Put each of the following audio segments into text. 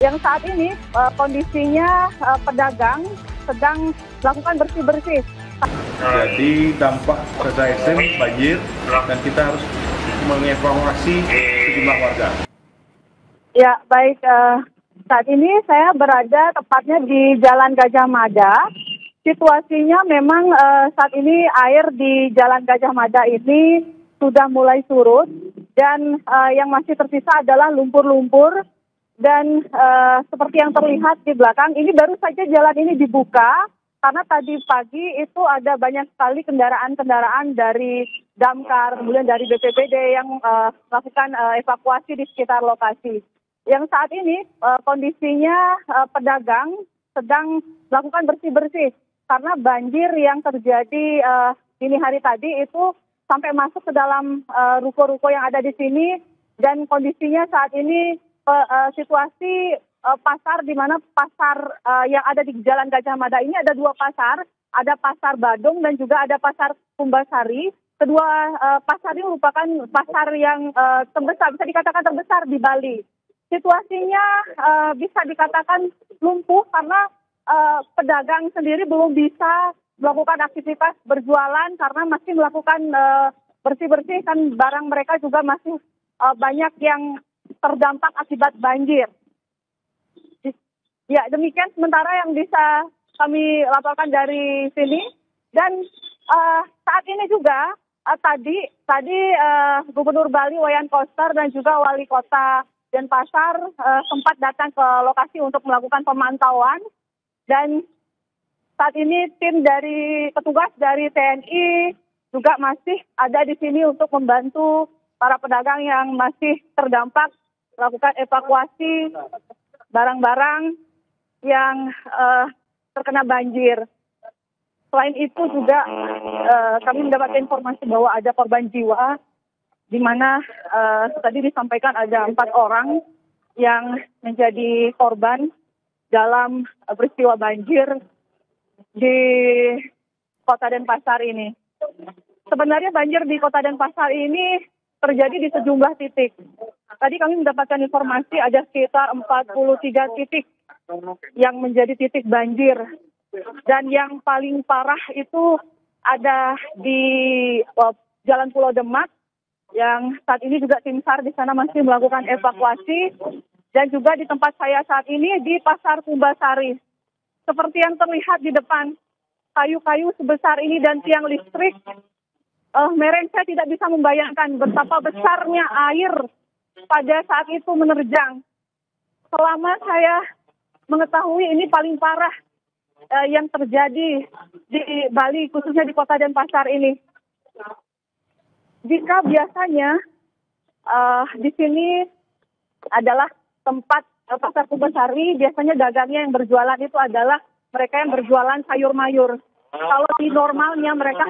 yang saat ini kondisinya pedagang sedang melakukan bersih-bersih. Jadi dampak pada ekstrem banjir dan kita harus mengevakuasi sejumlah warga. Ya, baik. Saat ini saya berada tepatnya di Jalan Gajah Mada. Situasinya memang saat ini air di Jalan Gajah Mada ini sudah mulai surut dan yang masih tersisa adalah lumpur-lumpur dan seperti yang terlihat di belakang ini baru saja jalan ini dibuka karena tadi pagi itu ada banyak sekali kendaraan-kendaraan dari damkar kemudian dari BPBD yang melakukan evakuasi di sekitar lokasi. Yang saat ini kondisinya pedagang sedang melakukan bersih-bersih karena banjir yang terjadi dini hari tadi itu sampai masuk ke dalam ruko-ruko yang ada di sini dan kondisinya saat ini situasi pasar di mana pasar yang ada di Jalan Gajah Mada ini ada dua pasar, ada pasar Badung dan juga ada pasar Kumbasari. Kedua pasar ini merupakan pasar yang terbesar, bisa dikatakan terbesar di Bali. Situasinya bisa dikatakan lumpuh karena pedagang sendiri belum bisa melakukan aktivitas berjualan karena masih melakukan bersih-bersih kan barang mereka juga masih banyak yang terdampak akibat banjir. Ya, demikian sementara yang bisa kami laporkan dari sini dan saat ini juga tadi Gubernur Bali Wayan Koster dan juga Wali Kota Denpasar sempat datang ke lokasi untuk melakukan pemantauan dan saat ini tim dari petugas dari TNI juga masih ada di sini untuk membantu para pedagang yang masih terdampak melakukan evakuasi barang-barang yang terkena banjir. Selain itu juga kami mendapatkan informasi bahwa ada korban jiwa di mana tadi disampaikan ada 4 orang yang menjadi korban dalam peristiwa banjir di Kota Denpasar ini. Sebenarnya banjir di Kota Denpasar ini terjadi di sejumlah titik. Tadi kami mendapatkan informasi ada sekitar 43 titik yang menjadi titik banjir. Dan yang paling parah itu ada di Jalan Pulau Demak yang saat ini juga tim SAR di sana masih melakukan evakuasi dan juga di tempat saya saat ini di Pasar Kumbasari. Seperti yang terlihat di depan, kayu-kayu sebesar ini dan tiang listrik, Meren saya tidak bisa membayangkan betapa besarnya air pada saat itu menerjang. Selama saya mengetahui ini paling parah yang terjadi di Bali, khususnya di Kota Denpasar ini. Jika biasanya di sini adalah tempat Pasar Kumbasari, biasanya dagangnya yang berjualan itu adalah mereka yang berjualan sayur mayur. Kalau di normalnya mereka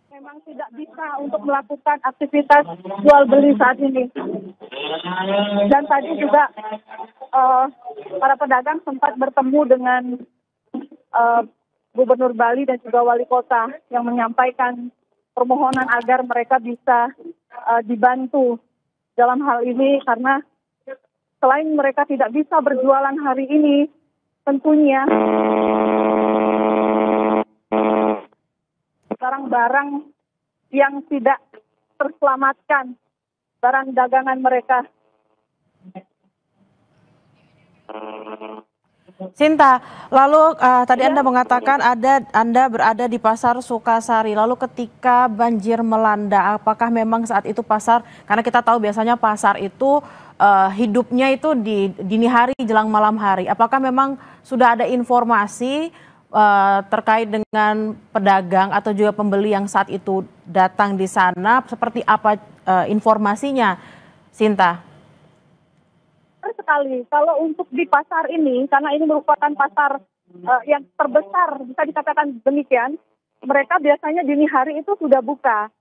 memang tidak bisa untuk melakukan aktivitas jual beli saat ini. Dan tadi juga para pedagang sempat bertemu dengan Gubernur Bali dan juga Wali Kota yang menyampaikan permohonan agar mereka bisa dibantu dalam hal ini karena selain mereka tidak bisa berjualan hari ini, tentunya barang-barang yang tidak terselamatkan, barang dagangan mereka. Sinta, lalu tadi Anda mengatakan Anda berada di Pasar Sukasari, lalu ketika banjir melanda, apakah memang saat itu pasar, karena kita tahu biasanya pasar itu hidupnya itu di dini hari jelang malam hari, apakah memang sudah ada informasi terkait dengan pedagang atau juga pembeli yang saat itu datang di sana, seperti apa informasinya, Sinta? Sekali. Kalau untuk di pasar ini, karena ini merupakan pasar yang terbesar, bisa dikatakan demikian, mereka biasanya dini hari itu sudah buka.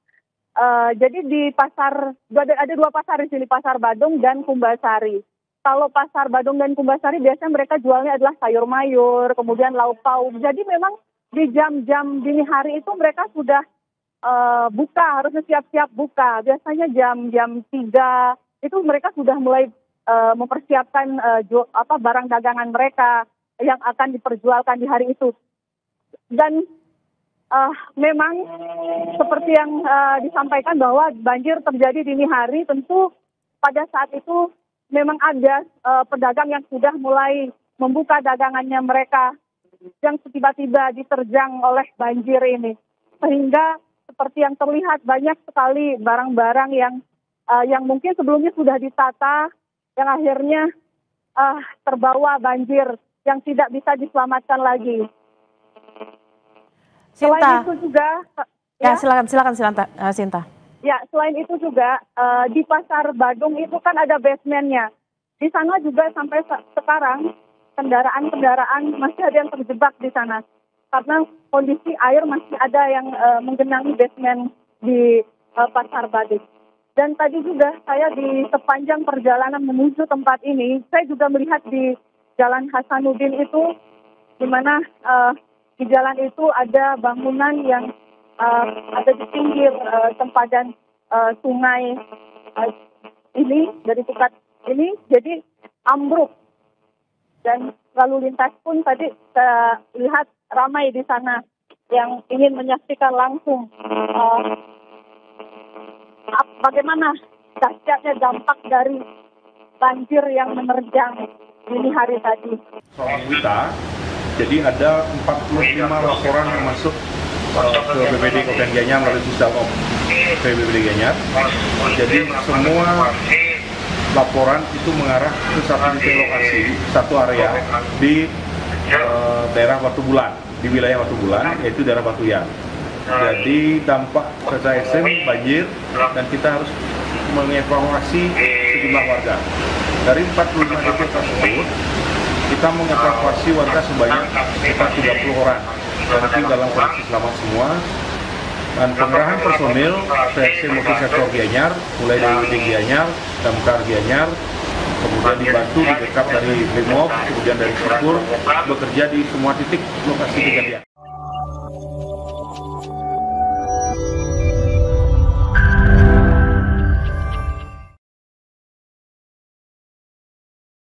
Jadi di pasar, ada 2 pasar di sini, Pasar Badung dan Kumbasari. Kalau Pasar Badung dan Kumbasari biasanya mereka jualnya adalah sayur mayur, kemudian lauk pauk. Jadi memang di jam-jam dini hari itu mereka sudah buka, harusnya siap-siap buka. Biasanya jam 3 itu mereka sudah mulai mempersiapkan barang dagangan mereka yang akan diperjualkan di hari itu. Dan memang seperti yang disampaikan bahwa banjir terjadi dini hari, tentu pada saat itu memang ada pedagang yang sudah mulai membuka dagangannya mereka yang tiba-tiba diterjang oleh banjir ini. Sehingga seperti yang terlihat banyak sekali barang-barang yang mungkin sebelumnya sudah ditata, yang akhirnya terbawa banjir yang tidak bisa diselamatkan lagi. Selain itu juga, silakan Sinta. Ya, selain itu juga di Pasar Badung itu kan ada basementnya. Di sana juga sampai sekarang kendaraan masih ada yang terjebak di sana karena kondisi air masih ada yang menggenangi basement di Pasar Badung. Dan tadi juga saya di sepanjang perjalanan menuju tempat ini, saya juga melihat di Jalan Hasanuddin itu, di mana di jalan itu ada bangunan yang ada di pinggir sempadan sungai ini, dari dekat ini, jadi ambruk. Dan lalu lintas pun tadi saya lihat ramai di sana yang ingin menyaksikan langsung bagaimana dahsyatnya dampak dari banjir yang menerjang dini hari tadi. Soal kita, jadi ada 45 laporan yang masuk ke BPD Kabupaten Gianyar melalui Pusdalop BPD Gianyar. Jadi semua laporan itu mengarah ke satu titik lokasi, satu area di daerah Batu Bulan, di wilayah Batu Bulan, yaitu daerah Batuyan. Jadi dampak cuaca ekstrem banjir dan kita harus mengevakuasi sejumlah warga. Dari 45 titik tersebut, kita mengevakuasi warga sebanyak sekitar 30 orang. Dan itu dalam kondisi selamat semua. Dan pengerahan personil TSC Multisektor Gianyar, mulai dari WD Gianyar, Damkar Gianyar, kemudian dibantu di backup dari Brimob, kemudian dari Sipur, bekerja di semua titik lokasi kejadian.